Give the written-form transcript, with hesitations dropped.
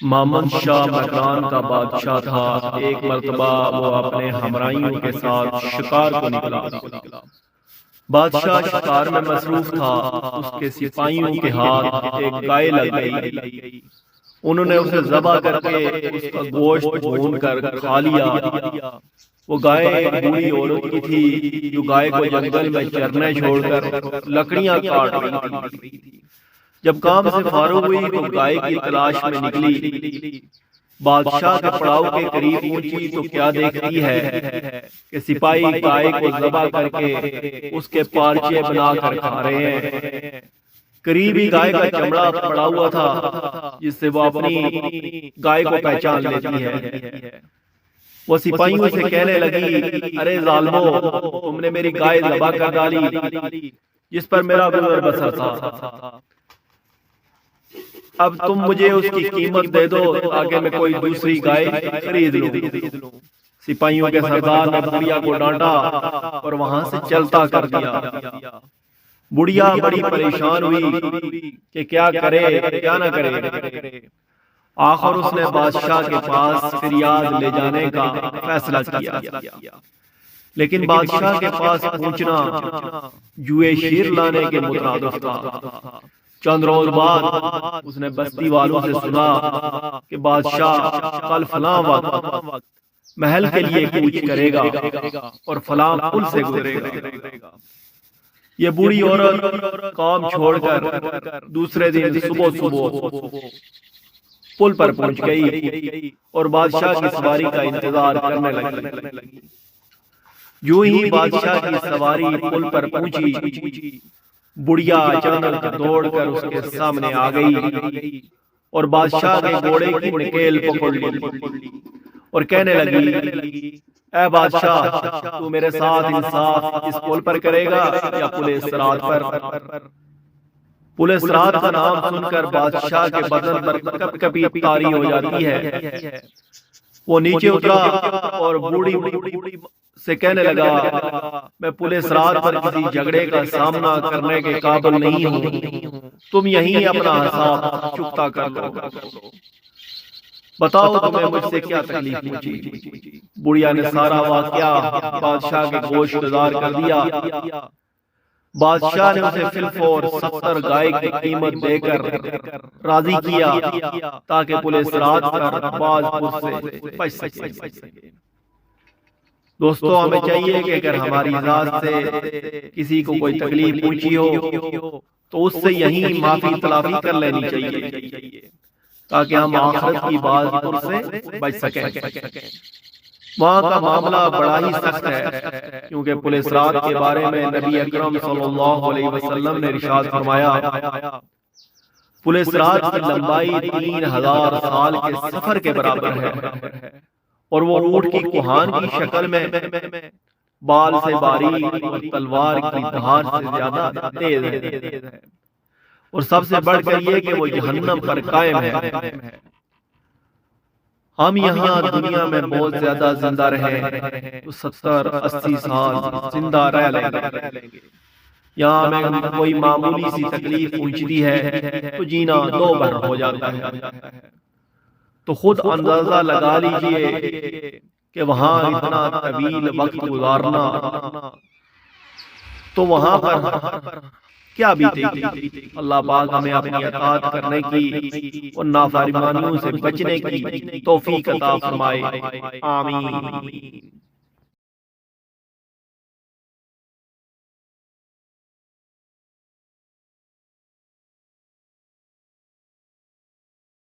مامن شاہ مکران کا بادشاہ تھا۔ ایک مرتبہ وہ اپنے ہمراہیوں کے ساتھ شکار کو نکلا۔ بادشاہ شکار میں مصروف تھا۔ اس کے سپاہیوں کے ہاتھ ایک گائے لگ گئی۔ انہوں نے اسے ذبح کر کے اس کا گوشت بھون کر کھا لیا۔ وہ گائے ایک بوڑھی عورت کی تھی جو گائے کو جنگل میں چرنے چھوڑ کر لکڑیاں کاٹ رہی تھی۔ جب کام سے فارغ ہوئی تو گائے کی تلاش میں نکلی۔ بادشاہ کے پڑاؤ کے قریب پہنچی تو کیا دیکھتی ہے کہ سپاہی گائے کو ذبح کر کے اس کے پارچے بنا کر کھا رہے ہیں۔ قریب ہی گائے کا چمڑا پڑا ہوا تھا جس سے وہ اپنی گائے کو پہچان لیتی ہے۔ وہ سپاہیوں سے کہنے لگی، ارے ظالمو، تم نے میری گائے ذبح کر ڈالی جس پر میرا گزر بسر تھا۔ اب تم مجھے اس کی قیمت دے دو تاکہ میں کوئی دوسری گائے خرید لوں۔ سپاہیوں کے سردار نے بڑھیا کو ڈانٹا اور وہاں سے چلتا کر دیا۔ بڑھیا بڑی پریشان ہوئی کہ کیا کرے کیا نہ کرے۔ آخر اس نے بادشاہ کے پاس فریاد لے جانے کا فیصلہ کیا، لیکن بادشاہ کے پاس پہنچنا جوئے شیر لانے کے مترادف تھا۔ چند روز بعد اس نے بستی والوں سے سنا کہ بادشاہ کل فلاں وقت محل کے لیے کوچ کرے گا اور فلاں پل سے گزرے گا۔ یہ بوڑھی عورت کام چھوڑ کر دوسرے دن صبح پل پر پہنچ گئی اور بادشاہ کی سواری کا انتظار کرنے لگی۔ جو ہی بادشاہ کی سواری پل پر پہنچی، بڑھیا اچانک دوڑ کر اس کے سامنے آ گئی اور بادشاہ کے گھوڑے کی نکیل پکڑ لی اور کہنے لگی، اے بادشاہ، تو میرے ساتھ انصاف اس پل پر کرے گا یا پل صراط پر؟ پل صراط کا نام سن کر بادشاہ کے بدن پر کپ کپی طاری ہو جاتی ہے۔ وہ نیچے اترا اور بوڑھی سے کہنے لگا، میں پل صراط پر کسی جھگڑے کا سامنا کرنے کے قابل نہیں ہوں، تم یہیں اپنا حساب چکتا کر لو۔ بتاؤ تمہیں مجھ سے کیا تکلیف پہنچی؟ بڑھیا نے سارا واقعہ بادشاہ کے گوش گزار کر دیا۔ بادشاہ نے اسے فی الفور 70 گائے کی قیمت دے کر راضی کیا تاکہ پل صراط پر باز سے بچ سکے۔ دوستو، ہمیں چاہیے کہ اگر ہماری ذات سے کسی کو کوئی تکلیف پہنچی ہو تو اس سے یہیں معافی تلافی کر لینی چاہیے تاکہ ہم آخرت کی باز سے بچ سکیں۔ وہاں کا معاملہ بڑا ہی سخت ہے کیونکہ پل صراط کے بارے میں نبی اکرم صلی اللہ علیہ وسلم نے ارشاد فرمایا، پل صراط کی لمبائی 3000 سال کے سفر کے برابر ہے اور وہ اونٹ کی کوہان کی شکل میں بال سے باریک اور تلوار کی دھار سے زیادہ تیز ہے، اور سب سے بڑھ کر یہ کہ وہ جہنم پر قائم ہے۔ ہم یہاں دنیا میں بہت زیادہ زندہ رہے تو 70-80 سال زندہ رہ لیں گے۔ یہاں ہمیں کوئی معمولی سی تکلیف پہنچتی ہے تو جینا 2 بار ہو جاتا ہے۔ تو خود اندازہ لگا لیجئے کہ وہاں اتنا طویل وقت گزارنا تو وہاں پر کیا بیتے گی۔ اللہ پاک ہمیں اپنی اطاعت کرنے کی اور نافرمانیوں سے بچنے کی توفیق عطا فرمائے، آمین۔